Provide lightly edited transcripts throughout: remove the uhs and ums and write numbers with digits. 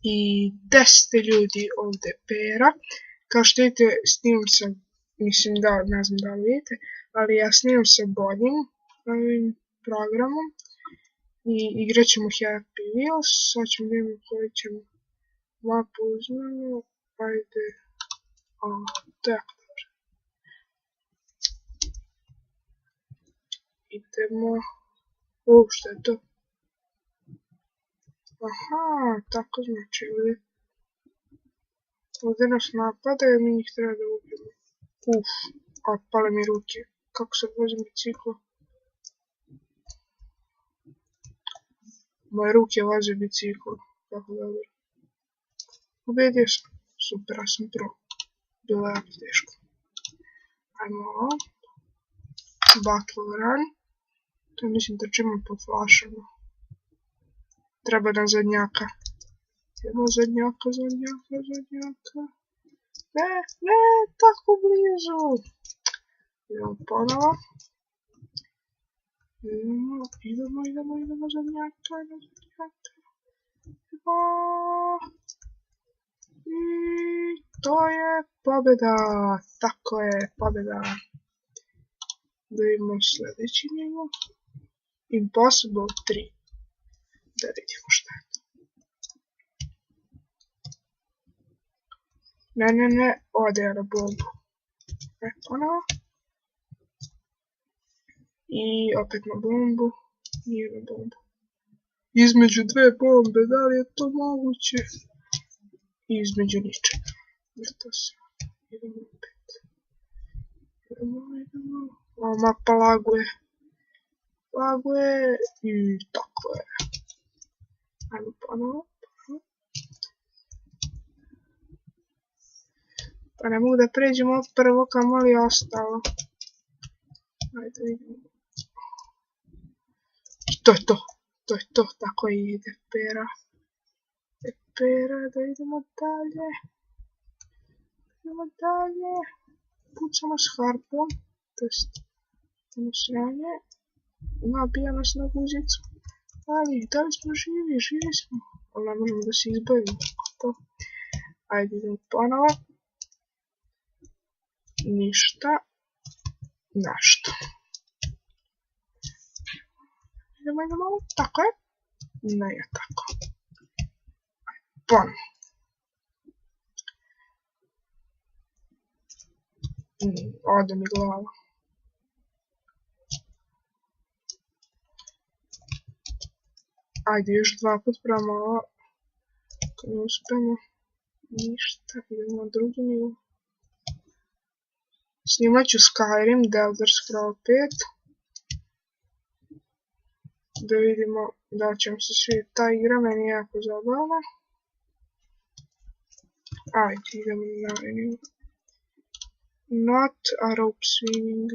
I 10 ljudi ovdje pera. Kao što vidite, snimam se, mislim da, ne znam da li vidite, ali ja snimam se boljim ovim programom i igrat ćemo Happy Wheels. Sad ćemo vidjeti koju ćemo mapu uzmemo, ajde, tako dobro. Idemo, što je to? Aha, tako znači ovdje nas napadaju, mi njih treba da ubijemo. Pale mi ruke, kako se vozim biciklo. Moje ruke voze biciklo, kako dobro. Ubedio sam, super, ja sam pro. Bilo je jako teško. Ajmo ovo. Battle Run. To mislim da ćemo po flašama. Treba nam zadnjaka. Idemo zadnjaka. Ne, tako blizu. Idemo ponovo. Idemo zadnjaka. I to je pobjeda. Tako je, pobjeda. Da vidimo sljedeći nivo. Impossible 3. Da vidimo šta je to. Ne, ode ja na bombu. Ponovo. I opet na bombu. Nije na bombu. Između dve bombe, da li je to moguće? I između ničega. Vrto se. Idemo opet. Idemo. Ova mapa laguje. I tako je. Ajmo ponovo. Pa ne mogu da pređemo prvo kamoli je ostalo. Ajde vidimo. To je to, tako ide pera. Da idemo dalje. Pucamo s harpom, to jest sranje. Nabija nas na guzicu. Ali, da li smo živi smo. Ali ne možemo da se izbavimo. Ajde idemo ponovo. Ništa. Nešto. Idemo, tako je. Ne je tako. Ponovo. Ode mi glava. Ajde, još 2 put prema ovo. Ako ne uspemo, ništa, idemo na drugi nivo. Snimat ću Skyrim, The Elder Scrolls 5. Da vidimo da ćemo se svidjeti. Ta igra meni je jako zabavna. Ajde, idemo na nivo. Not a rope swing.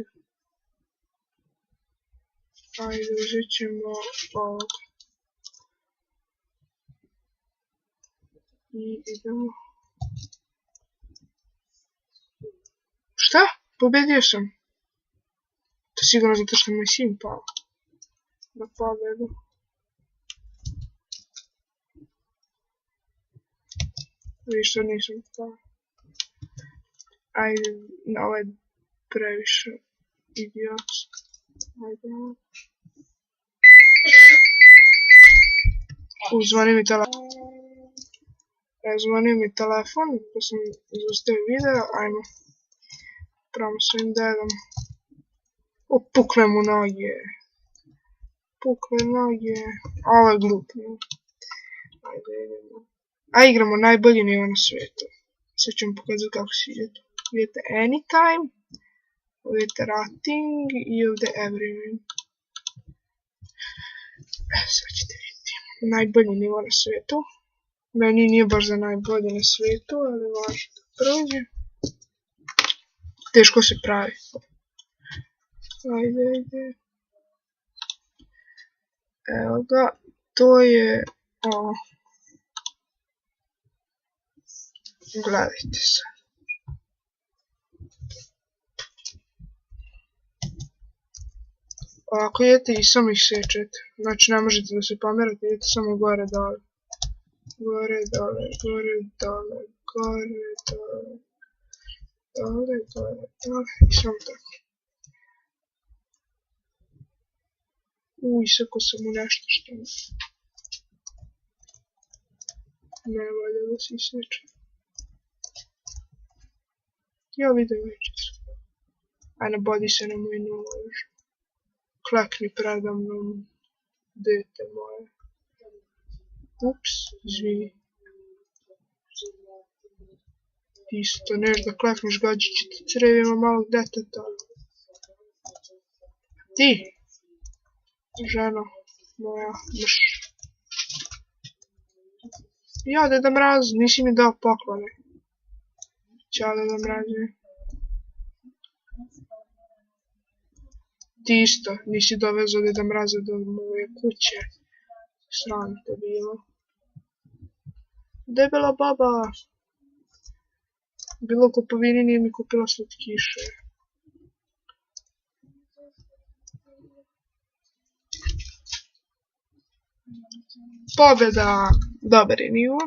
Ajde, uzet ćemo ovog. I idemo. Šta? Pobedio sam. To je sigurno zato što mi je sin pao. Da pobedu. Viš što nisam pao. Ajde, ovo je previše idiot. Ajde. Zvoni mi telefon, pa sam zaustavio video, ajmo. Pravo svojim dedom. Pukle mu noge. Ovo je glupo. Ajde idemo. A igramo najbolji nivo na svijetu. Sad ću vam pokazati kako se ide. Vidite Anytime, vidite Rating i ovdje Everything. Sad ćete vidjeti. Najbolji nivo na svijetu. Meni nije baš za najbolji na svijetu, ali može da prođe. Teško se pravi. Ajde. Evo ga, to je ovo. Gledajte se. Ovako idete i samo ih sečete. Znači ne možete da se pomerate, idete samo gore dole. Gore, dole, gore, dole, gore, dole, dole, gore, dole, i samo tako. Isako sam u nešto što ne valja da se isječe. Ja vidim većicu. A ne bodi se na moj nož. Klekni predamnom, dete moje. Ups, izvini. Ti isto neš da klekneš, gađit će ti crevima malog deteta. Ti, ženo moja, mrš. Ja, Deda Mraz, nisi mi dao poklone. Ćao, Deda Mraze. Ti isto, nisi dovezao Deda Mraza do moje kuće. Sram te bilo. Debela baba. Bilo u kupovini, nije mi kupila slatkiše. Pobjeda! Dobar je nivo.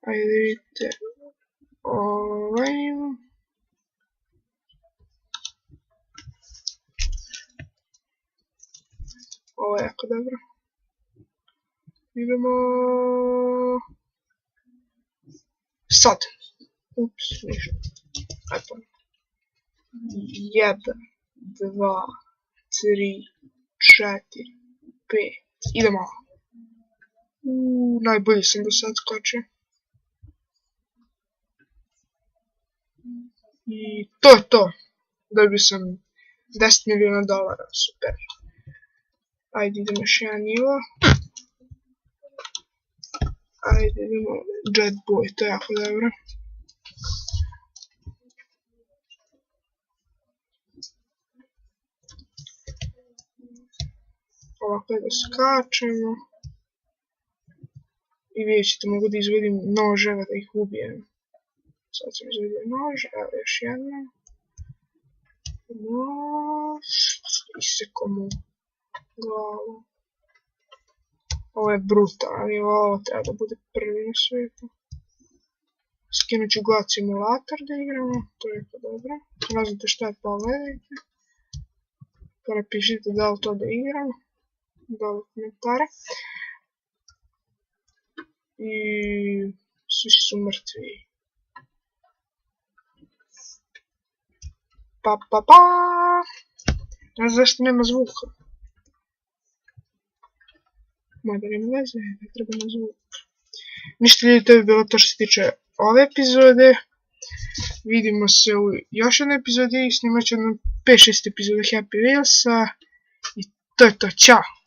Ajde vidite. Ovo je jako dobro. Idemo... Sad. Ups, ništa. Eto. 1, 2, 3, 4, 5. Idemo. Najbolji sam do sad skočio. I to je to. Dobio sam $10 miliona, super. Ajde idemo još jedan nivo. Ajde idemo Jet Boy, to je jako dobro. Ovako je da skačemo. I vidjet ćete, mogu da izvedim noževa da ih ubijem. Sad sam izvedio nož, evo još jedna. Nož, iseko mu glavu. Ovo je brutalno, ovo treba da bude prvi na svijetu. Skinut ću God Simulator da igramo, to je jako dobro. Ne znate šta je, pogledajte. Pa napišite da li to da igram. Dole komentare. I svi su mrtvi. Pa. Ne znam zašto nema zvuka. Mada nema veze, ne treba na zvuk. Ništa ljudi, to bi bilo to što se tiče ove epizode. Vidimo se u još jednoj epizodi i snimat ću 5-6 epizoda Happy Wheelsa. I to je to, ćao!